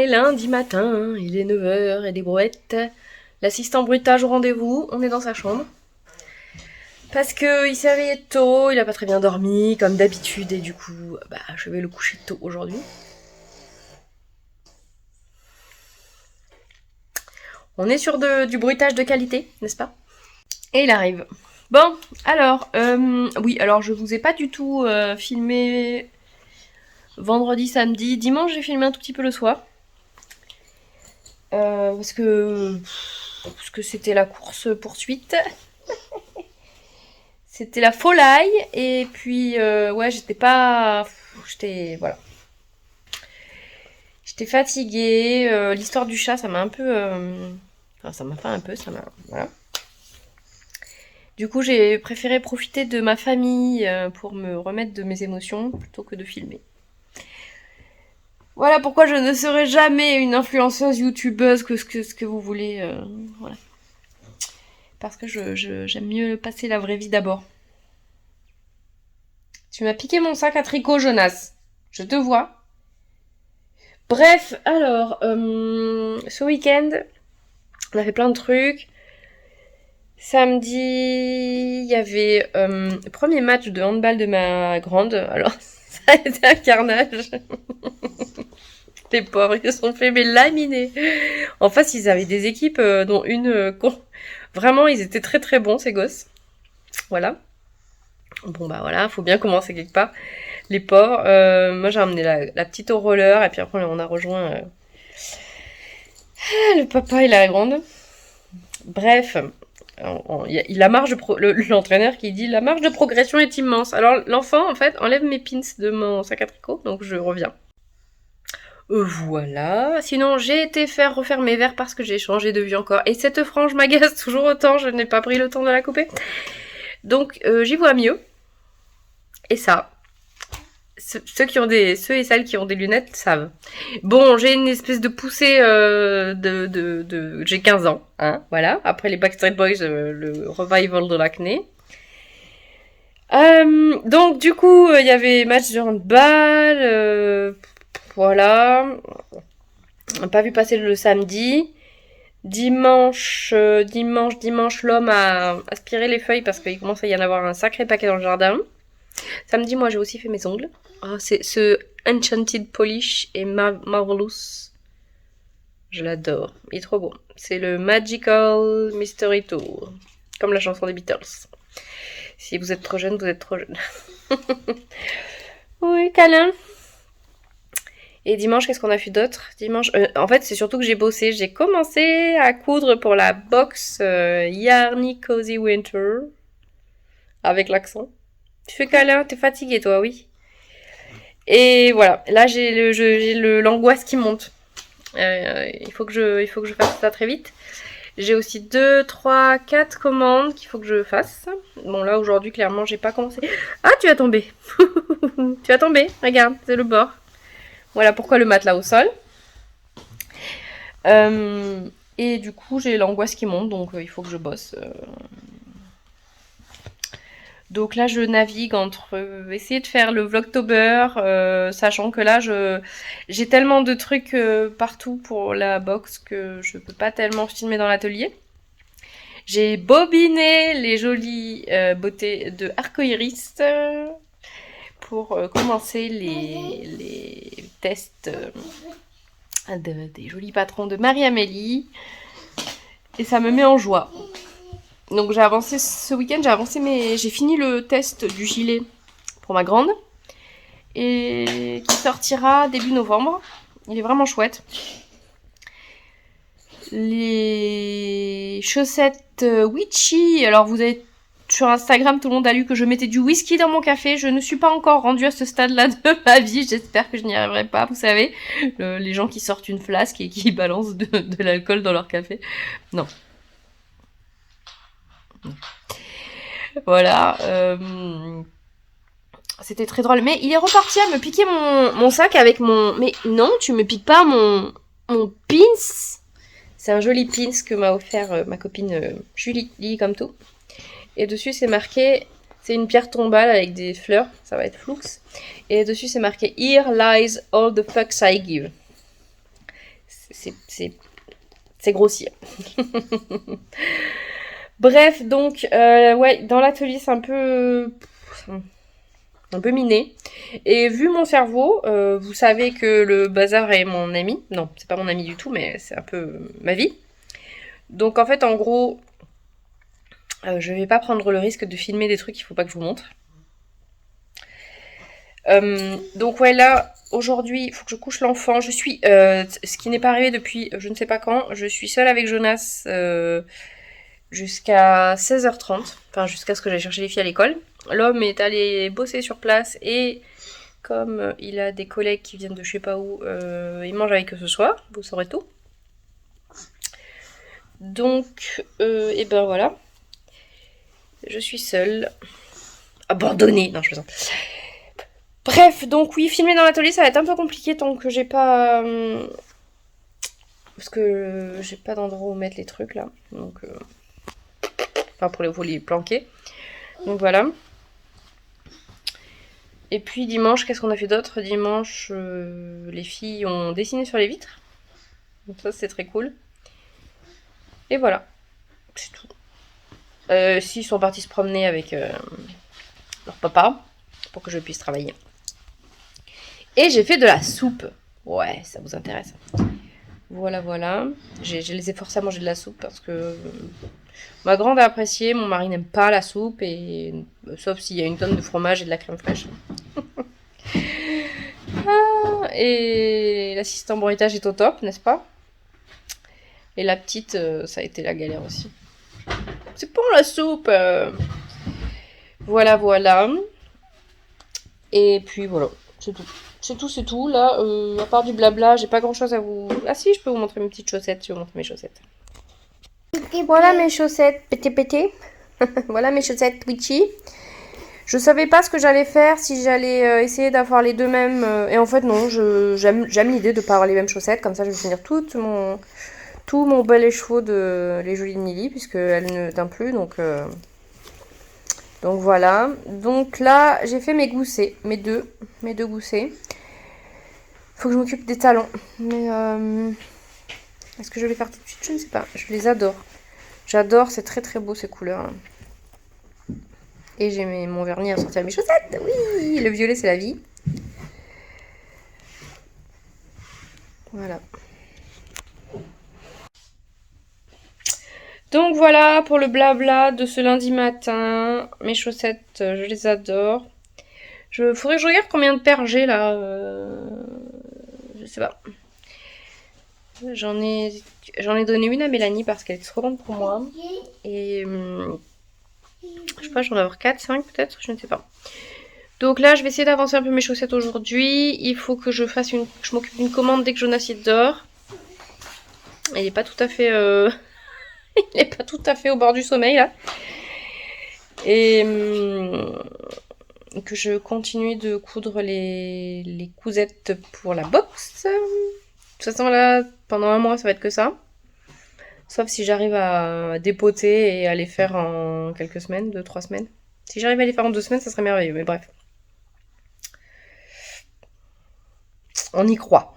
est lundi matin, il est 9h et des brouettes. L'assistant bruitage au rendez-vous, on est dans sa chambre. Parce qu'il s'est réveillé tôt, il a pas très bien dormi, comme d'habitude, et du coup, je vais le coucher tôt aujourd'hui. On est sur du bruitage de qualité, n'est-ce pas? Et il arrive. Bon, alors, oui, alors je vous ai pas du tout filmé vendredi, samedi. Dimanche, j'ai filmé un tout petit peu le soir. Parce que c'était la course-poursuite. C'était la folie. Et puis, ouais, voilà. J'étais fatiguée. L'histoire du chat, ça m'a un peu... Enfin, ça m'a pas un peu, ça m'a... Voilà. Du coup, j'ai préféré profiter de ma famille pour me remettre de mes émotions plutôt que de filmer. Voilà pourquoi je ne serai jamais une influenceuse youtubeuse que ce que vous voulez. Voilà. Parce que j'aime mieux passer la vraie vie d'abord. Tu m'as piqué mon sac à tricot, Jonas. Je te vois. Bref, alors, ce week-end, on a fait plein de trucs. Samedi, il y avait le premier match de handball de ma grande. Alors, ça a été un carnage. Les pauvres, ils se sont fait laminer. En face, ils avaient des équipes, dont une... Vraiment, ils étaient très très bons, ces gosses. Voilà. Bon, voilà, faut bien commencer quelque part. Les pauvres. Moi, j'ai ramené la petite au roller, et puis après, on a rejoint le papa et la grande. Bref, la marge l'entraîneur qui dit la marge de progression est immense. Alors, l'enfant, en fait, enlève mes pins de mon sac à tricot, donc je reviens. Voilà. Sinon, j'ai été refaire mes verres parce que j'ai changé de vue encore. Et cette frange m'agace toujours autant, je n'ai pas pris le temps de la couper. Donc, j'y vois mieux. Et ça, ceux et celles qui ont des lunettes savent. Bon, j'ai une espèce de poussée j'ai 15 ans, hein, voilà. Après les Backstreet Boys, le revival de l'acné. Donc, du coup, il y avait match de handball, voilà. On n'a pas vu passer le samedi. Dimanche, l'homme a aspiré les feuilles parce qu'il commence à y en avoir un sacré paquet dans le jardin. Samedi, moi, j'ai aussi fait mes ongles. Oh, c'est ce Enchanted Polish et Marvelous. Je l'adore. Il est trop beau. C'est le Magical Mystery Tour. Comme la chanson des Beatles. Si vous êtes trop jeune, vous êtes trop jeune. Oui, câlin. Et dimanche, qu'est-ce qu'on a fait d'autre? Dimanche, en fait, c'est surtout que j'ai bossé. J'ai commencé à coudre pour la box Yarny Cozy Winter. Avec l'accent. Tu fais câlin, t'es fatiguée, toi, oui. Et voilà, là, j'ai l'angoisse qui monte. Il faut que je fasse ça très vite. J'ai aussi 2, 3, 4 commandes qu'il faut que je fasse. Bon, là, aujourd'hui, clairement, j'ai pas commencé. Ah, tu vas tomber. Tu vas tomber, regarde, c'est le bord. Voilà pourquoi le matelas au sol. Et du coup, j'ai l'angoisse qui monte, donc il faut que je bosse. Donc là, je navigue entre essayer de faire le Vlogtober, sachant que là, j'ai tellement de trucs partout pour la box que je peux pas tellement filmer dans l'atelier. J'ai bobiné les jolies beautés de Arcoiris pour commencer les tests des jolis patrons de Marie-Amélie. Et ça me met en joie. Donc j'ai avancé ce week-end, j'ai fini le test du gilet pour ma grande. Et qui sortira début novembre. Il est vraiment chouette. Les chaussettes Witchy. Alors vous avez sur Instagram, tout le monde a lu que je mettais du whisky dans mon café. Je ne suis pas encore rendue à ce stade-là de ma vie. J'espère que je n'y arriverai pas. Vous savez, les gens qui sortent une flasque et qui balancent de l'alcool dans leur café. Non. Voilà. C'était très drôle. Mais il est reparti à me piquer mon sac avec mon... Mais non, tu me piques pas mon pins. C'est un joli pins que m'a offert ma copine Julie, comme tout. Et dessus, c'est marqué... C'est une pierre tombale avec des fleurs. Ça va être flux. Et dessus, c'est marqué « Here lies all the fucks I give ». c'est grossier. Bref, donc, ouais, dans l'atelier, c'est un peu miné. Et vu mon cerveau, vous savez que le bazar est mon ami. Non, c'est pas mon ami du tout, mais c'est un peu ma vie. Donc en fait, en gros, je vais pas prendre le risque de filmer des trucs qu'il faut pas que je vous montre. Donc ouais, là, aujourd'hui, il faut que je couche l'enfant. Je suis, ce qui n'est pas arrivé depuis je ne sais pas quand, je suis seule avec Jonas jusqu'à 16h30, enfin jusqu'à ce que j'aille chercher les filles à l'école. L'homme est allé bosser sur place et comme il a des collègues qui viennent de je sais pas où, il mange avec eux ce soir, vous saurez tout. Donc, et ben voilà. Je suis seule. Abandonnée. Non, je plaisante. Bref, donc oui, filmer dans l'atelier, ça va être un peu compliqué tant que j'ai pas... parce que j'ai pas d'endroit où mettre les trucs, là. Donc... enfin, pour les planquer. Donc voilà. Et puis dimanche, qu'est-ce qu'on a fait d'autre? Dimanche, les filles ont dessiné sur les vitres. Donc ça, c'est très cool. Et voilà. C'est tout. S'ils sont partis se promener avec leur papa, pour que je puisse travailler. Et j'ai fait de la soupe. Ouais, ça vous intéresse. Voilà, voilà. Je les ai forcés à manger de la soupe parce que ma grande a apprécié, mon mari n'aime pas la soupe, et sauf s'il y a une tonne de fromage et de la crème fraîche. Et l'assistant bruitage est au top, n'est-ce pas? Et la petite, ça a été la galère aussi. C'est pour la soupe. Voilà, voilà. Et puis voilà, c'est tout. C'est tout. Là, à part du blabla, j'ai pas grand chose à vous... Ah si, je peux vous montrer mes petites chaussettes. Je vais vous montrer mes chaussettes. Voilà mes chaussettes pété. Voilà mes chaussettes Twitchy. Je savais pas ce que j'allais faire, si j'allais essayer d'avoir les deux mêmes. Et en fait, non, j'aime l'idée de pas avoir les mêmes chaussettes. Comme ça, je vais finir tout mon bel écheveau de les jolies de Milly, puisqu'elle ne teint plus. Donc voilà. Donc là, j'ai fait mes goussets, mes deux goussets. Faut que je m'occupe des talons. Mais est-ce que je vais les faire tout de suite? Je ne sais pas. Je les adore. J'adore, c'est très très beau ces couleurs. Et j'ai mon vernis à sortir mes chaussettes. Oui, le violet c'est la vie. Voilà. Donc voilà pour le blabla de ce lundi matin. Mes chaussettes, je les adore. Faudrait que je regarde combien de paires j'ai là. Je sais pas. J'en ai donné une à Mélanie parce qu'elle est trop grande pour moi. Et je sais pas, j'en ai avoir 4, 5 peut-être, je ne sais pas. Donc là, je vais essayer d'avancer un peu mes chaussettes aujourd'hui. Il faut que je m'occupe d'une commande dès que Jonas y dort. Il est pas tout à fait... il est pas tout à fait au bord du sommeil là. Et que je continue de coudre les cousettes pour la box. De toute façon là, pendant un mois, ça va être que ça. Sauf si j'arrive à dépoter et à les faire en quelques semaines, 2-3 semaines. Si j'arrive à les faire en 2 semaines, ça serait merveilleux, mais bref. On y croit.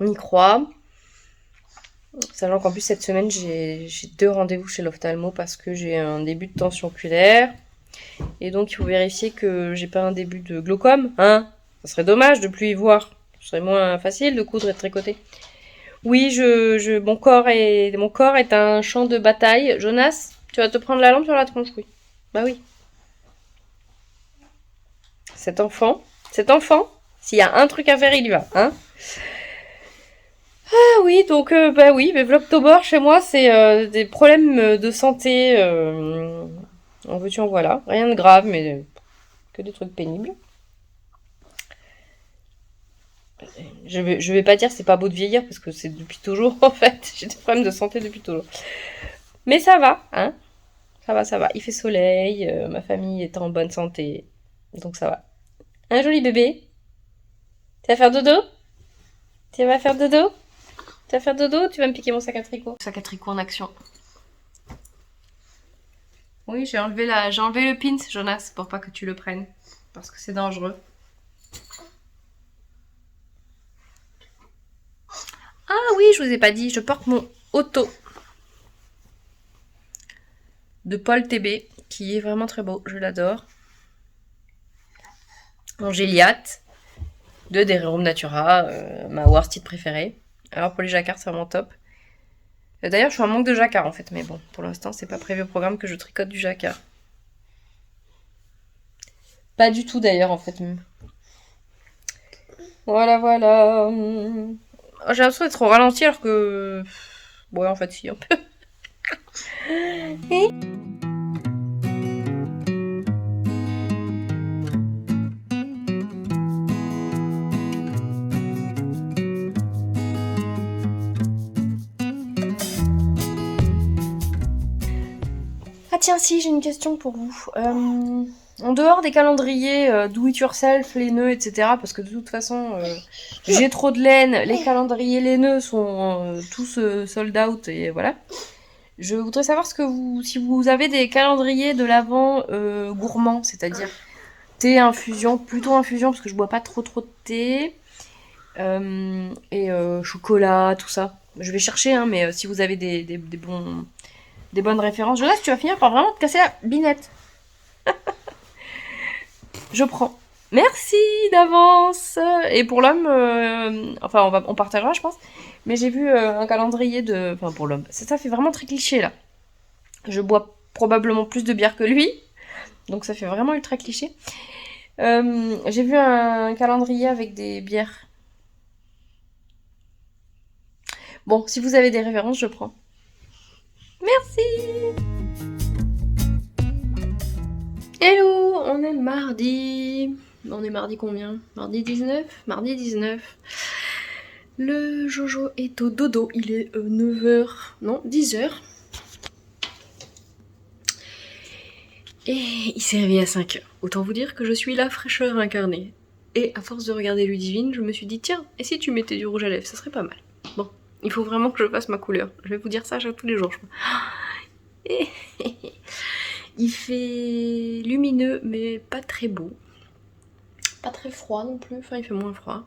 Sachant qu'en plus, cette semaine, j'ai 2 rendez-vous chez l'ophtalmo parce que j'ai un début de tension oculaire. Et donc, il faut vérifier que j'ai pas un début de glaucome, hein. Ça serait dommage de plus y voir. Ce serait moins facile de coudre et de tricoter. Oui, mon corps est un champ de bataille. Jonas, tu vas te prendre la lampe sur la tronche, oui. Bah oui. Cet enfant, s'il y a un truc à faire, il y va, hein. Ah oui, donc bah oui, mais Vlogtober chez moi, c'est des problèmes de santé. En veux-tu, en voilà. Rien de grave, mais que des trucs pénibles. Je vais pas dire c'est pas beau de vieillir parce que c'est depuis toujours en fait. J'ai des problèmes de santé depuis toujours. Mais ça va, hein. Ça va. Il fait soleil, ma famille est en bonne santé. Donc ça va. Un joli bébé. Tu vas faire dodo? Tu vas faire dodo? Tu vas faire dodo? Tu vas me piquer mon sac à tricot? Sac à tricot en action. Oui, j'ai enlevé le pins, Jonas, pour pas que tu le prennes. Parce que c'est dangereux. Ah oui, je vous ai pas dit, je porte mon auto de Paul TB, qui est vraiment très beau, je l'adore. Mon Géliath de Dererum Natura, ma worsted préférée. Alors pour les jacquards, c'est vraiment top. D'ailleurs, je suis en manque de jacquard en fait, mais bon, pour l'instant, c'est pas prévu au programme que je tricote du jacquard. Pas du tout d'ailleurs en fait. Voilà, voilà. J'ai l'impression d'être au ralenti alors que... Ouais, en fait, si, un peu. Ah tiens, si, j'ai une question pour vous. En dehors des calendriers do it yourself, les nœuds, etc., parce que de toute façon, j'ai trop de laine, les calendriers, les nœuds sont tous sold out, et voilà. Je voudrais savoir si vous avez des calendriers de l'avant gourmands, c'est-à-dire thé, infusion, plutôt infusion, parce que je bois pas trop de thé, et chocolat, tout ça. Je vais chercher, hein, mais si vous avez des bonnes références. Jonas, tu vas finir par vraiment te casser la binette. Je prends. Merci d'avance. Et pour l'homme, enfin on partagera je pense, mais j'ai vu un calendrier de... Enfin pour l'homme, ça fait vraiment très cliché là. Je bois probablement plus de bière que lui, donc ça fait vraiment ultra cliché. J'ai vu un calendrier avec des bières. Bon, si vous avez des références, je prends. Merci. Hello, on est mardi. On est mardi combien? Mardi 19? Mardi 19. Le Jojo est au dodo, il est 9h, non 10h. Et il s'est réveillé à 5h. Autant vous dire que je suis la fraîcheur incarnée. Et à force de regarder Ludivine, je me suis dit tiens, et si tu mettais du rouge à lèvres, ça serait pas mal. Bon, il faut vraiment que je fasse ma couleur. Je vais vous dire ça tous les jours, je crois. Il fait lumineux, mais pas très beau. Pas très froid non plus, enfin il fait moins froid.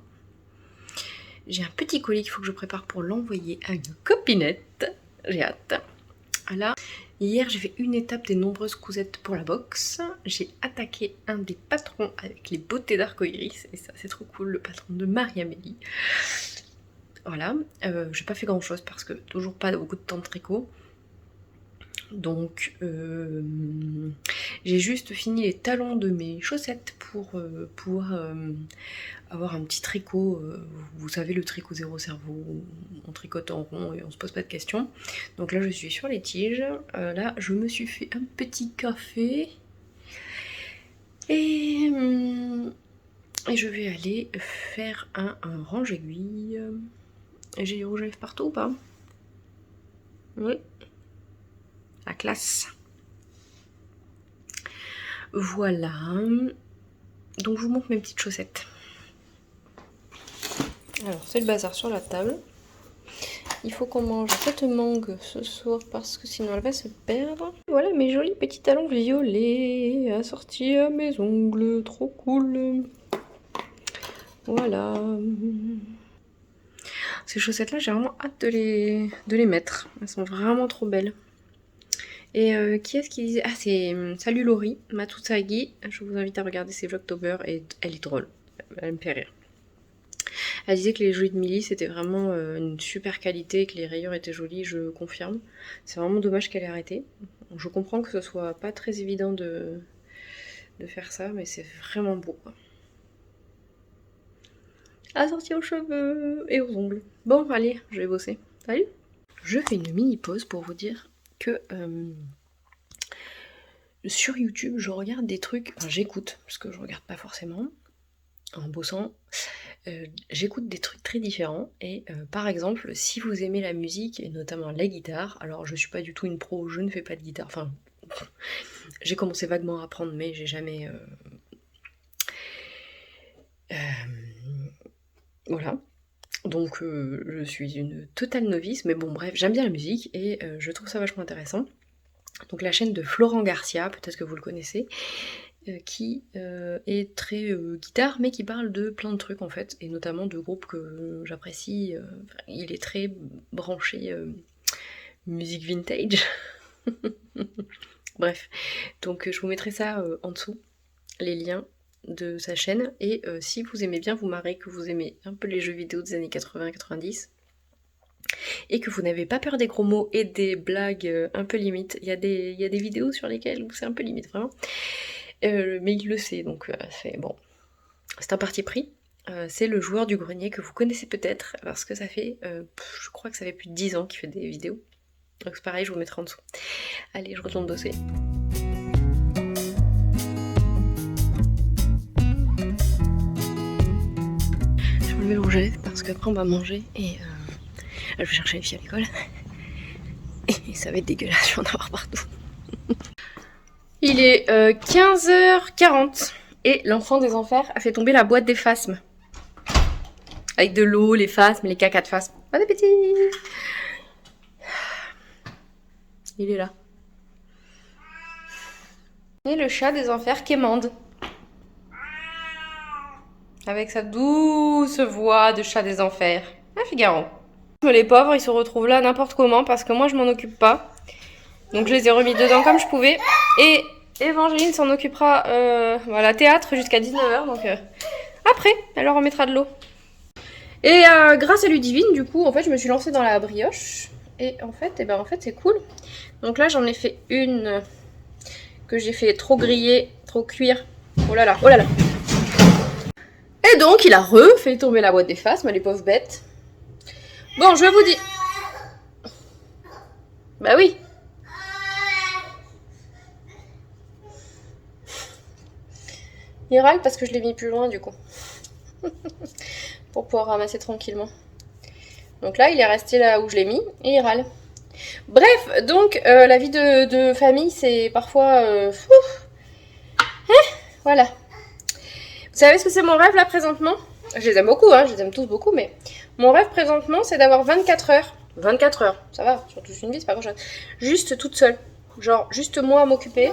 J'ai un petit colis qu'il faut que je prépare pour l'envoyer à une copinette. J'ai hâte. Voilà. Hier, j'ai fait une étape des nombreuses cousettes pour la box. J'ai attaqué un des patrons avec les beautés d'arcoïris. Et ça, c'est trop cool, le patron de Marie-Amélie. Voilà. J'ai pas fait grand chose parce que toujours pas beaucoup de temps de tricot. Donc j'ai juste fini les talons de mes chaussettes pour pouvoir avoir un petit tricot, vous savez le tricot zéro cerveau, on tricote en rond et on se pose pas de questions. Donc là je suis sur les tiges, là je me suis fait un petit café et je vais aller faire un range aiguille. J'ai du rouge à lèvres partout ou pas? Oui. La classe. Voilà. Donc je vous montre mes petites chaussettes. Alors c'est le bazar sur la table. Il faut qu'on mange cette mangue ce soir parce que sinon elle va se perdre. Voilà mes jolis petits talons violets assortis à mes ongles. Trop cool. Voilà. Ces chaussettes là j'ai vraiment hâte de les mettre. Elles sont vraiment trop belles. Et qui est-ce qui disait... Ah, c'est Salut Laurie, Matutsagi. Je vous invite à regarder ses Vlogtober et elle est drôle. Elle me fait rire. Elle disait que les jolis de Milly c'était vraiment une super qualité, que les rayures étaient jolies, je confirme. C'est vraiment dommage qu'elle ait arrêté. Je comprends que ce soit pas très évident de faire ça, mais c'est vraiment beau. Assorti aux cheveux et aux ongles. Bon, allez, je vais bosser. Salut! Je fais une mini pause pour vous dire que sur YouTube, je regarde des trucs, enfin j'écoute, parce que je regarde pas forcément, en bossant, j'écoute des trucs très différents, et par exemple, si vous aimez la musique, et notamment la guitare, alors je suis pas du tout une pro, je ne fais pas de guitare, enfin, j'ai commencé vaguement à apprendre, mais j'ai jamais... voilà. Donc je suis une totale novice, mais bon bref, j'aime bien la musique, et je trouve ça vachement intéressant. Donc la chaîne de Florent Garcia, peut-être que vous le connaissez, qui est très guitare, mais qui parle de plein de trucs en fait, et notamment de groupes que j'apprécie. Il est très branché musique vintage. Bref, donc je vous mettrai ça en dessous, les liens de sa chaîne, et si vous aimez bien vous marrer, que vous aimez un peu les jeux vidéo des années 80-90, et que vous n'avez pas peur des gros mots et des blagues un peu limites, il y a des vidéos sur lesquelles c'est un peu limite, vraiment. Mais il le sait, donc c'est bon. C'est un parti pris. C'est le joueur du grenier que vous connaissez peut-être, parce que ça fait, je crois que ça fait plus de 10 ans qu'il fait des vidéos. Donc c'est pareil, je vous mettrai en dessous. Allez, je retourne bosser. Je vais enlever l'onglet, parce qu'après on va manger, et je vais chercher les filles à l'école. Et ça va être dégueulasse, je vais en avoir partout. Il est 15h40 et l'enfant des enfers a fait tomber la boîte des phasmes. Avec de l'eau, les phasmes, les cacas de phasmes. Bon appétit! Il est là. Et le chat des enfers quémande. Avec sa douce voix de chat des enfers. Ah, Figaro. Les pauvres, ils se retrouvent là n'importe comment parce que moi je m'en occupe pas. Donc je les ai remis dedans comme je pouvais. Et Évangeline s'en occupera voilà, théâtre jusqu'à 19h. Donc après, elle leur remettra de l'eau. Et grâce à Ludivine, du coup, en fait, je me suis lancée dans la brioche. Et en fait, c'est cool. Donc là, j'en ai fait une que j'ai fait trop griller, trop cuire. Oh là là, oh là là. Et donc, il a refait tomber la boîte des phasmes, les pauvres bêtes. Bon, je vous dis... Bah oui. Il râle parce que je l'ai mis plus loin, du coup. Pour pouvoir ramasser tranquillement. Donc là, il est resté là où je l'ai mis et il râle. Bref, donc la vie de famille, c'est parfois... voilà. Vous savez ce que c'est mon rêve là présentement? Je les aime beaucoup, hein, je les aime tous beaucoup, mais mon rêve présentement, c'est d'avoir 24 heures. 24 heures, ça va, surtout une vie, c'est pas grand chose. Juste toute seule. Genre, juste moi à m'occuper.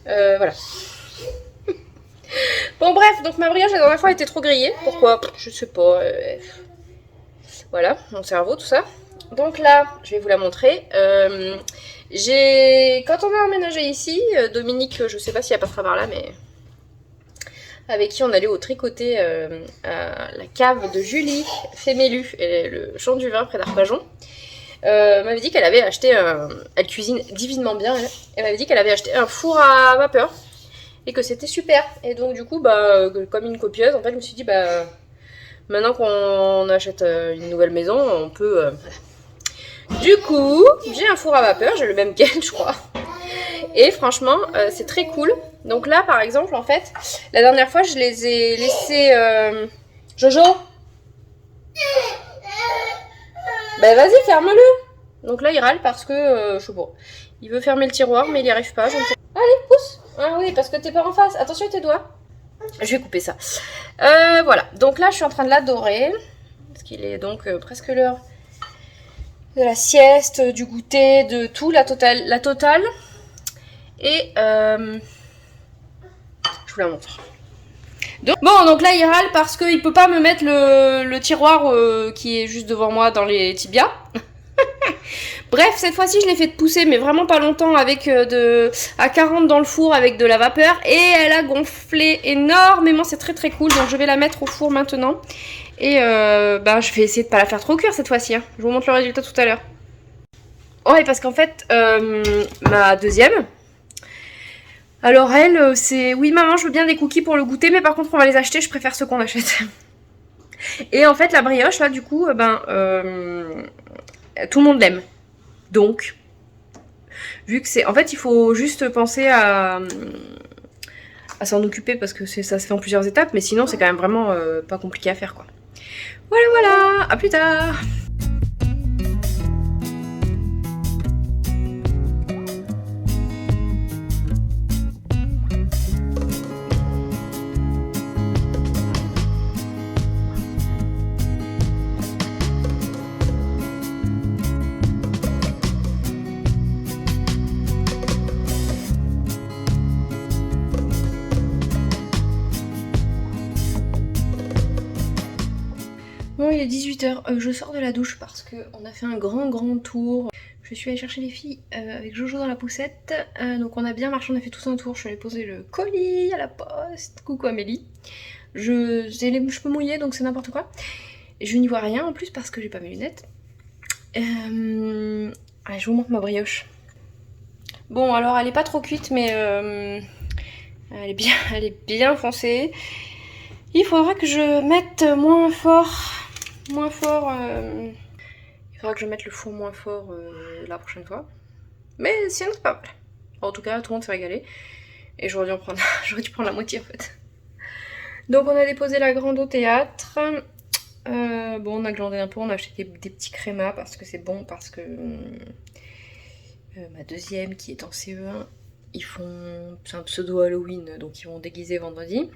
Voilà. Bon bref, donc ma brioche la dernière fois était trop grillée. Pourquoi? Je sais pas. Voilà, mon cerveau, tout ça. Donc là, je vais vous la montrer. Quand on a emménagé ici, Dominique, je sais pas si elle passera par là, mais avec qui on allait au tricoter à la cave de Julie Fémélu, le champ du vin près d'Arpajon. M'avait dit qu'elle avait acheté elle cuisine divinement bien, elle m'avait dit qu'elle avait acheté un four à vapeur et que c'était super. Et donc du coup, comme une copieuse, en fait, je me suis dit, maintenant qu'on achète une nouvelle maison, on peut... Voilà. Du coup, j'ai un four à vapeur, j'ai le même qu'elle, je crois. Et franchement, c'est très cool. Donc là, par exemple, en fait, la dernière fois, je les ai laissés... Jojo, ben vas-y, ferme-le. Donc là, il râle parce que, je sais pas, il veut fermer le tiroir, mais il n'y arrive pas. Je ne sais pas. Allez, pousse. Ah oui, parce que t'es pas en face. Attention à tes doigts. Je vais couper ça. Voilà, donc là, je suis en train de l'adorer. Parce qu'il est donc presque l'heure de la sieste, du goûter, de tout, la totale. Et je vous la montre. Donc là il râle parce qu'il peut pas me mettre le tiroir qui est juste devant moi dans les tibias. Bref, cette fois-ci je l'ai fait pousser mais vraiment pas longtemps avec à 40 dans le four avec de la vapeur et elle a gonflé énormément, c'est très très cool. Donc je vais la mettre au four maintenant et je vais essayer de pas la faire trop cuire cette fois-ci, hein. Je vous montre le résultat tout à l'heure. Ouais, parce qu'en fait ma deuxième, alors elle, c'est... Oui maman, je veux bien des cookies pour le goûter, mais par contre on va les acheter, je préfère ceux qu'on achète. Et en fait la brioche là du coup, tout le monde l'aime. Donc, vu que c'est... En fait il faut juste penser à s'en occuper parce que ça se fait en plusieurs étapes, mais sinon c'est quand même vraiment pas compliqué à faire quoi. Voilà, à plus tard. Bon, il est 18h, je sors de la douche parce qu'on a fait un grand tour. Je suis allée chercher les filles avec Jojo dans la poussette. Donc on a bien marché, on a fait tous un tour. Je suis allée poser le colis à la poste. Coucou Amélie. J'ai les cheveux mouillés donc c'est n'importe quoi. Je n'y vois rien en plus parce que j'ai pas mes lunettes. Allez, je vous montre ma brioche. Bon, alors elle est pas trop cuite, mais elle est bien foncée. Il faudra que je mette moins fort. Il faudra que je mette le four moins fort la prochaine fois. Mais sinon, c'est pas mal. En tout cas, tout le monde s'est régalé. Et j'aurais dû prendre la moitié en fait. Donc, on a déposé la grande au théâtre. Bon, on a glandé un peu, on a acheté des petits crémas parce que c'est bon, parce que ma deuxième qui est en CE1, c'est un pseudo Halloween, donc ils vont déguiser vendredi.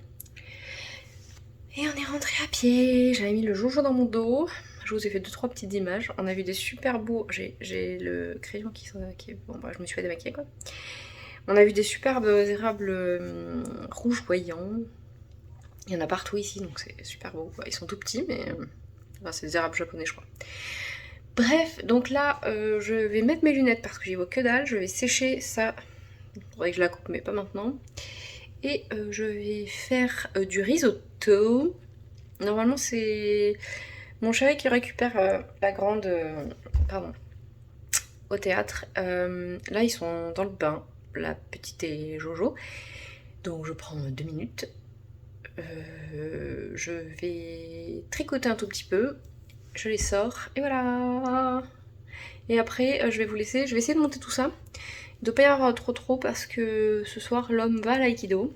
Et on est rentré à pied, j'avais mis le Jojo dans mon dos, je vous ai fait 2-3 petites images, on a vu des super beaux, j'ai le crayon qui bon bah je me suis fait démaquiller quoi. On a vu des superbes érables rouges voyants, il y en a partout ici donc c'est super beau, ils sont tout petits mais enfin, c'est des érables japonais je crois. Bref, donc là je vais mettre mes lunettes parce que j'y vois que dalle, je vais sécher ça, il faudrait que je la coupe mais pas maintenant. Et je vais faire du risotto. Normalement c'est mon chéri qui récupère la grande pardon, au théâtre. Là ils sont dans le bain, la petite et Jojo. Donc je prends 2 minutes. Je vais tricoter un tout petit peu. Je les sors et voilà. Et après je vais vous laisser. Je vais essayer de monter tout ça. Il ne doit pas y avoir trop parce que ce soir l'homme va à l'aïkido.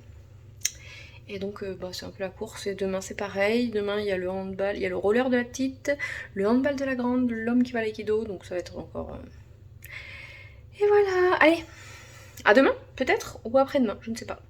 Et donc bah, c'est un peu la course, et demain c'est pareil, demain il y a le handball, il y a le roller de la petite, le handball de la grande, l'homme qui va à l'aïkido, donc ça va être encore... Et voilà, allez, à demain peut-être, ou après-demain, je ne sais pas.